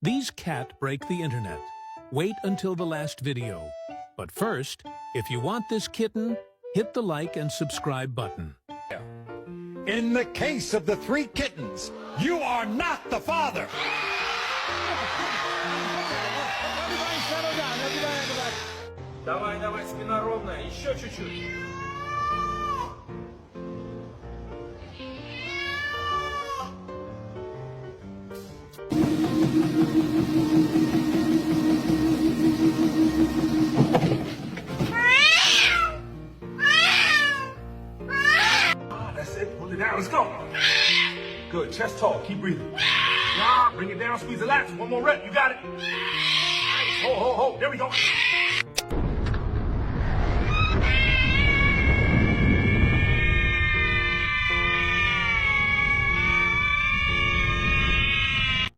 These cat break the internet. Wait until the last video. But first, if you want this kitten, hit the like and subscribe button. In the case of the three kittens, you are not the father. Everybody settle down, everybody. Давай, давай, спина ровная, еще чуть-чуть. That's it, pull it down, let's go. Good, chest tall, keep breathing. Nah, bring it down, squeeze the lats, one more rep, you got it. Nice, ho, there we go.